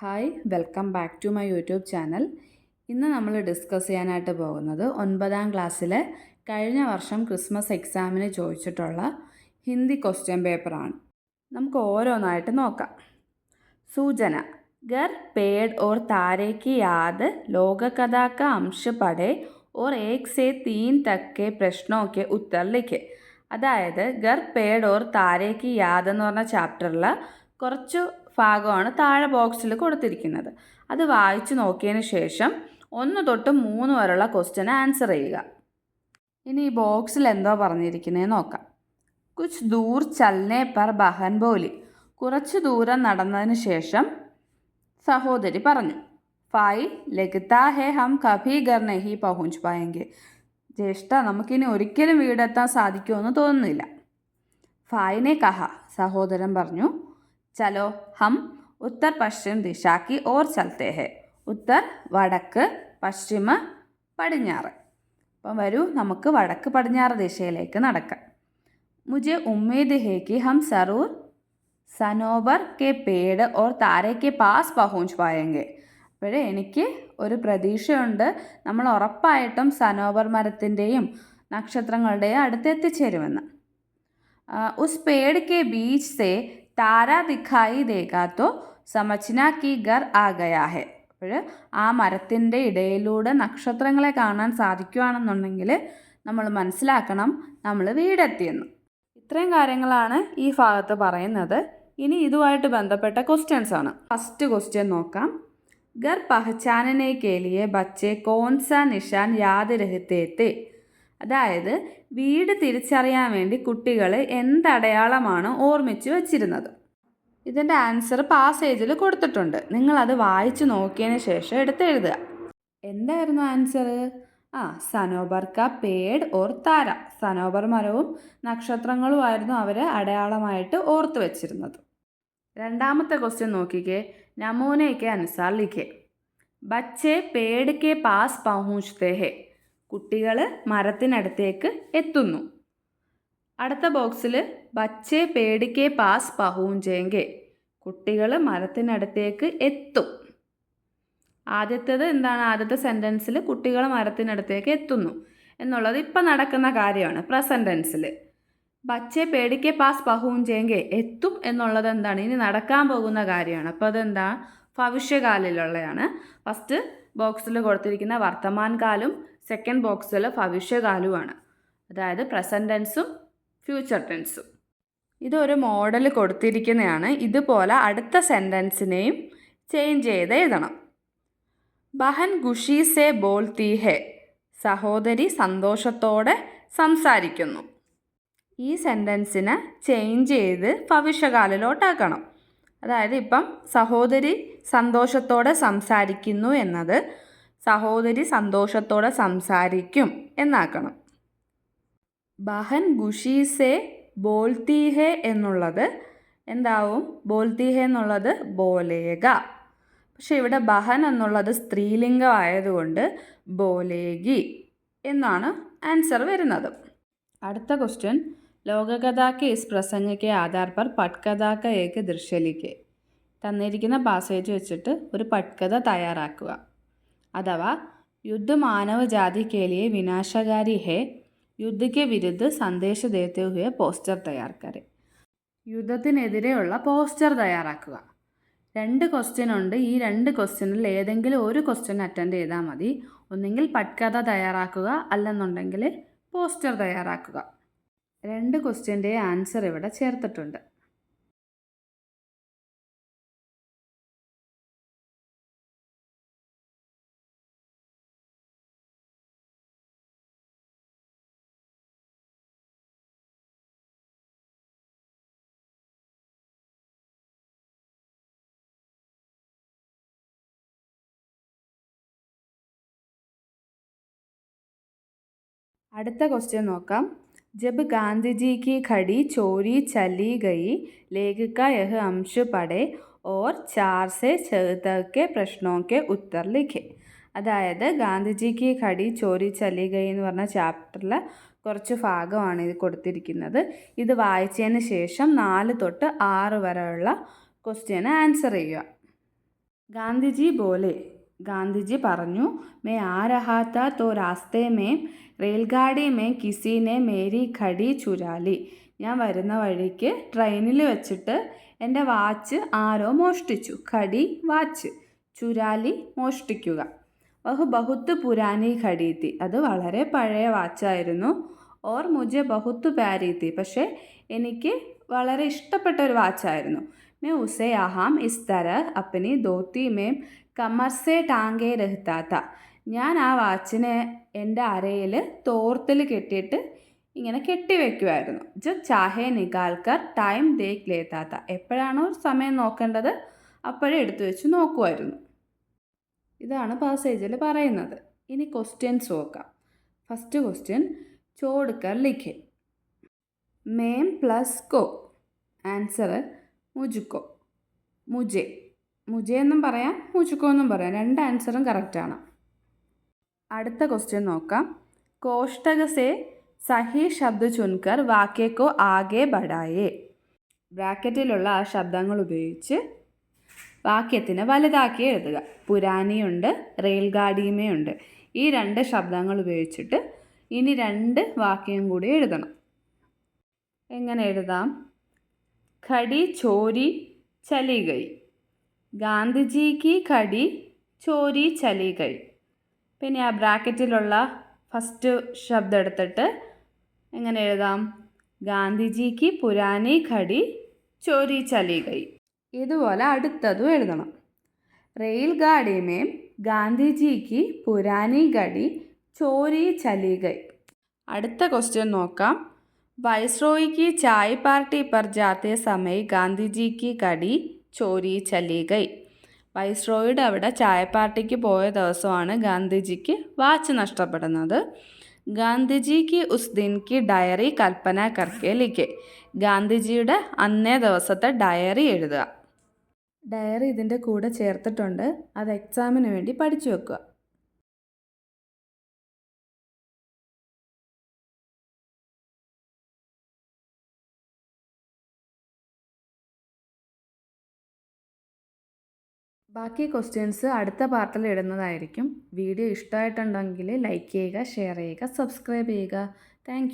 Hi, welcome back to my YouTube channel. ഇന്ന് നമ്മൾ discuss ചെയ്യാനായിട്ട് പോകുന്നത് 9ാം ക്ലാസ്സിലെ കഴിഞ്ഞ വർഷം ക്രിസ്മസ് എക്സാമിന് ചോദിച്ചിട്ടുള്ള ഹിന്ദി ക്വസ്റ്റ്യൻ പേപ്പറാണ്. നമുക്ക് ഓരോന്നായിട്ട് നോക്കാം. സൂചന: ഗർ പേड़ और तारे की याद लोककथा का अंश पढ़े और 1 से 3 तक के प्रश्नों के उत्तर लिखे. അതായത് ഗർ പേഡ് ഓർ താരേക്ക് യാദ് എന്ന് പറഞ്ഞ ചാപ്റ്ററിൽ കുറച്ച് ഭാഗമാണ് താഴെ ബോക്സിൽ കൊടുത്തിരിക്കുന്നത്. അത് വായിച്ചു നോക്കിയതിന് ശേഷം 1 തൊട്ട് 3 വരെയുള്ള ക്വസ്റ്റ്യൻ ആൻസർ ചെയ്യുക. ഇനി ഈ ബോക്സിൽ എന്തോ പറഞ്ഞിരിക്കുന്നത് നോക്കാം. കുച്ച് ദൂർ ചൽനെ പർ ബഹൻ ബോലി. കുറച്ച് ദൂരം നടന്നതിന് ശേഷം സഹോദരി പറഞ്ഞു. ഫായ് ലഗ്താ ഹെ ഹം കഭി ഗർ നഹി പഹുഞ്ച് പായെങ്കെ. ജ്യേഷ്ഠ, നമുക്കിനി ഒരിക്കലും വീടെത്താൻ സാധിക്കുമെന്ന് തോന്നുന്നില്ല. ഫായിനെ കഹ, സഹോദരൻ പറഞ്ഞു. ചലോ ഹം ഉത്തർ പശ്ചിം ദിശാക്കി ഓർ ചലത്തെ ഹെ. ഉത്തർ വടക്ക്, പശ്ചിമ പടിഞ്ഞാറ്. അപ്പം വരൂ, നമുക്ക് വടക്ക് പടിഞ്ഞാറ് ദിശയിലേക്ക് നടക്കാം. മുझे ഉമ്മീദ് ഹെ കി ഹം സറൂർ സനോബർ കെ പേട് ഓർ താരെ കെ പാസ് പഹുഞ്ച് പായെങ്കെ. അപ്പോഴേ എനിക്ക് ഒരു പ്രതീക്ഷയുണ്ട്, നമ്മൾ ഉറപ്പായിട്ടും സനോബർ മരത്തിൻ്റെയും നക്ഷത്രങ്ങളുടെയും അടുത്ത് എത്തിച്ചേരുമെന്ന്. ഉസ് പേട് കെ ബീച്ച് സെ താര ദിഖായി ദേഗാത്തോ സമച്ന കി ഗർ ആ ഗയാ ഹെ. അപ്പോൾ ആ മരത്തിൻ്റെ ഇടയിലൂടെ നക്ഷത്രങ്ങളെ കാണാൻ സാധിക്കുകയാണെന്നുണ്ടെങ്കിൽ നമ്മൾ മനസ്സിലാക്കണം നമ്മൾ വീടെത്തിയെന്ന്. ഇത്രയും കാര്യങ്ങളാണ് ഈ ഭാഗത്ത് പറയുന്നത്. ഇനി ഇതുമായിട്ട് ബന്ധപ്പെട്ട ക്വസ്റ്റ്യൻസ് ആണ്. ഫസ്റ്റ് ക്വസ്റ്റ്യൻ നോക്കാം. घर पहचानने के लिए बच्चे कौन सा निशान याद रहते थे. അതായത് വീട് തിരിച്ചറിയാൻ വേണ്ടി കുട്ടികൾ എന്തടയാളമാണ് ഓർമ്മിച്ച് വച്ചിരുന്നത്. ഇതിൻ്റെ ആൻസർ പാസേജിൽ കൊടുത്തിട്ടുണ്ട്. നിങ്ങളത് വായിച്ചു നോക്കിയതിന് ശേഷം എടുത്തെഴുതുക. എന്തായിരുന്നു ആൻസർ? സനോബർ ക പേഡ് ഓർ താര. സനോബർ മരവും നക്ഷത്രങ്ങളുമായിരുന്നു അവർ അടയാളമായിട്ട് ഓർത്ത് വെച്ചിരുന്നത്. രണ്ടാമത്തെ ക്വസ്റ്റ്യൻ നോക്കിക്കേ. നമൂനെ കെ അനുസാർ ലിഖെ. ബച്ചെ പേട് കെ പാസ് പഹുഞ്ചത്തെ ഹെ. കുട്ടികൾ മരത്തിനടുത്തേക്ക് എത്തുന്നു. അടുത്ത ബോക്സിൽ ബച്ചെ പേട് കെ പാസ് പഹുഞ്ചേങ്കെ. കുട്ടികൾ മരത്തിനടുത്തേക്ക് എത്തും. ആദ്യത്തേത് എന്താണ്? ആദ്യത്തെ സെൻറ്റൻസിൽ കുട്ടികൾ മരത്തിനടുത്തേക്ക് എത്തുന്നു എന്നുള്ളത് ഇപ്പം നടക്കുന്ന കാര്യമാണ്, പ്രസൻറ്റ് ടെൻസിൽ. ബച്ചെ പേടിക്കെ പാസ് പഹുഞ്ചേങ്കെ, എത്തും എന്നുള്ളത് എന്താണ്? ഇനി നടക്കാൻ പോകുന്ന കാര്യമാണ്. അപ്പോൾ അതെന്താ? ഭവിഷ്യകാലിലുള്ളതാണ്. ഫസ്റ്റ് ബോക്സിൽ കൊടുത്തിരിക്കുന്ന വർത്തമാൻ കാലും സെക്കൻഡ് ബോക്സിൽ ഭവിഷ്യകാലുമാണ്. അതായത് പ്രസൻറ്റ് ടെൻസും ഫ്യൂച്ചർ ടെൻസും. ഇതൊരു മോഡൽ കൊടുത്തിരിക്കുന്നതാണ്. ഇതുപോലെ അടുത്ത സെൻറ്റൻസിനെയും ചേഞ്ച് ചെയ്ത് എഴുതണം. ബഹൻ ഖുഷി സെ ബോൾത്തി ഹെ. സഹോദരി സന്തോഷത്തോടെ സംസാരിക്കുന്നു. ഈ സെൻറ്റൻസിനെ ചേഞ്ച് ചെയ്ത് ഭവിഷ്യകാലിലോട്ടാക്കണം. അതായത് ഇപ്പം സഹോദരി സന്തോഷത്തോടെ സംസാരിക്കുന്നു എന്നത് സഹോദരി സന്തോഷത്തോടെ സംസാരിക്കും എന്നാക്കണം. ബഹൻ ഖുഷി സെ ബോൾത്തി ഹെ എന്നുള്ളത് എന്താവും? ബോൾത്തി ഹെ എന്നുള്ളത് ബോലേഗ. പക്ഷെ ഇവിടെ ബഹൻ എന്നുള്ളത് സ്ത്രീലിംഗം ആയതുകൊണ്ട് ബോലേഗി എന്നാണ് ആൻസർ വരുന്നത്. അടുത്ത ക്വസ്റ്റ്യൻ. ലോകകഥാ കെ ഇസ് പ്രസംഗ കെ ആധാർ പർ പട്കഥാ ക ഏക് ദൃശ്യ ലിഖെ. തന്നിരിക്കുന്ന പാസേജ് വെച്ചിട്ട് ഒരു പട്കഥ തയ്യാറാക്കുക. അഥവാ യുദ്ധ മാനവ ജാതി കെ ലിയെ വിനാശകാരി ഹെ, യുദ്ധ കെ വിരുദ്ധ സന്ദേശ ദേത്തെ ഹുയെ പോസ്റ്റർ തയ്യാർ കരെ. യുദ്ധത്തിനെതിരെയുള്ള പോസ്റ്റർ തയ്യാറാക്കുക. 2 ക്വസ്റ്റ്യൻ ഉണ്ട്. ഈ 2 ക്വസ്റ്റ്യനിൽ ഏതെങ്കിലും ഒരു ക്വസ്റ്റ്യൻ അറ്റൻഡ് ചെയ്താൽ മതി. ഒന്നെങ്കിൽ പട്കഥ തയ്യാറാക്കുക, അല്ലെന്നുണ്ടെങ്കിൽ പോസ്റ്റർ തയ്യാറാക്കുക. 2 ക്വസ്റ്റ്യൻ്റെ ആൻസർ ഇവിടെ ചേർത്തിട്ടുണ്ട്. അടുത്ത ക്വസ്റ്റ്യൻ നോക്കാം. जब गांधी जी की घड़ी चोरी चली गई, लेख का यह अंश पढ़े और 4 से 6 तक के प्रश्नों के उत्तर लिखे. അതായത് ഗാന്ധിജിക്ക് ഘടി ചോരി ചലി ഗയി എന്ന് പറഞ്ഞ ചാപ്റ്ററിൽ കുറച്ച് ഭാഗമാണ് ഇത് കൊടുത്തിരിക്കുന്നത്. ഇത് വായിച്ചതിന് ശേഷം 4 തൊട്ട് 6 വരെയുള്ള ക്വസ്റ്റ്യന് ആൻസർ ചെയ്യുക. ഗാന്ധിജി ബോലെ, ഗാന്ധിജി പറഞ്ഞു, മേ ആ രഹാ താ തോ രാസ്തേ മേ റെയിൽഗാഡി മേ കിസിനെ മേരി ഘടി ചുരാലി. ഞാൻ വരുന്ന വഴിക്ക് ട്രെയിനിൽ വെച്ചിട്ട് എൻ്റെ വാച്ച് ആരോ മോഷ്ടിച്ചു. ഘടി വാച്ച്, ചുരാലി മോഷ്ടിക്കുക. വഹ് ബഹുത്ത് പുരാനി ഘടി തി, അത് വളരെ പഴയ വാച്ചായിരുന്നു. ഓർ മുझे ബഹുത്ത് പ്യാരി തി, പക്ഷേ എനിക്ക് വളരെ ഇഷ്ടപ്പെട്ട ഒരു വാച്ചായിരുന്നു. मैं उसे यहाँ इस तरह अपनी धोती में कमर से टांगे रहता था. ഞാൻ ആ വാച്ചിനെ എൻ്റെ അരയിൽ തോർത്തിൽ കെട്ടിയിട്ട് ഇങ്ങനെ കെട്ടിവെക്കുമായിരുന്നു. ജബ് ചാഹെ നികാൽക്കർ ടൈം ദേഖ് ലേത്താ ത, എപ്പോഴാണോ സമയം നോക്കേണ്ടത് അപ്പോഴേ എടുത്തു വെച്ച് നോക്കുമായിരുന്നു. ഇതാണ് പാസേജിൽ പറയുന്നത്. ഇനി ക്വസ്റ്റ്യൻസ് നോക്കാം. ഫസ്റ്റ് ക്വസ്റ്റ്യൻ, ചോഡ്കർ ലിഖെ. മേം പ്ലസ് കോ, ആൻസർ മുജുക്കോ, മുജെ. മുജെ എന്നും പറയാം, മുജുക്കോ എന്നും പറയാം. 2 ആൻസറും കറക്റ്റാണ്. അടുത്ത ക്വസ്റ്റ്യൻ നോക്കാം. കോഷ്ടക സെ സഹി ശബ്ദ ചുൻകർ വാക്യക്കോ ആകെ ബഡായേ. ബ്രാക്കറ്റിലുള്ള ആ ശബ്ദങ്ങൾ ഉപയോഗിച്ച് വാക്യത്തിന് വലുതാക്കി എഴുതുക. പുരാനിയുണ്ട്, റെയിൽഗാഡിയുമേ ഉണ്ട്. ഈ 2 ശബ്ദങ്ങൾ ഉപയോഗിച്ചിട്ട് ഇനി 2 വാക്യം കൂടി എഴുതണം. എങ്ങനെ എഴുതാം? ഘടി ചോരി ചലി ഗയി, ഗാന്ധിജി കി ഘടി ചോരി ചലി ഗയി. പിന്നെ ആ ബ്രാക്കറ്റിലുള്ള ഫസ്റ്റ് ശബ്ദം എടുത്തിട്ട് എങ്ങനെ എഴുതാം? ഗാന്ധിജി കി പുരാനി ഘടി ചോരി ചലി ഗയി. ഇതുപോലെ അടുത്തതും എഴുതണം. റെയിൽ ഗാഡി മേം ഗാന്ധിജി കി പുരാനി ഘടി ചോരി ചലി ഗയി. അടുത്ത ക്വസ്റ്റ്യൻ നോക്കാം. वाइसरॉय की चाय पार्टी पर जाते समय गांधी जी की घड़ी ചോരി ചലി ഗയി. വൈസ്രോയുടെ അവിടെ ചായ പാർട്ടിക്ക് പോയ ദിവസമാണ് ഗാന്ധിജിക്ക് വാച്ച് നഷ്ടപ്പെടുന്നത്. ഗാന്ധിജിക്ക് ഉസ് ദിൻ കി ഡയറി കൽപ്പന കർക്കെ ലിഖെ. ഗാന്ധിജിയുടെ അന്നേ ദിവസത്തെ ഡയറി എഴുതുക. ഡയറി ഇതിൻ്റെ കൂടെ ചേർത്തിട്ടുണ്ട്, അത് എക്സാമിന് വേണ്ടി പഠിച്ചു വെക്കുക. ബാക്കി ക്വസ്റ്റ്യൻസ് അടുത്ത പാർട്ടിൽ ഇടുന്നതായിരിക്കും. വീഡിയോ ഇഷ്ടമായിട്ടുണ്ടെങ്കിൽ ലൈക്ക് ചെയ്യുക, ഷെയർ ചെയ്യുക, സബ്സ്ക്രൈബ് ചെയ്യുക. താങ്ക്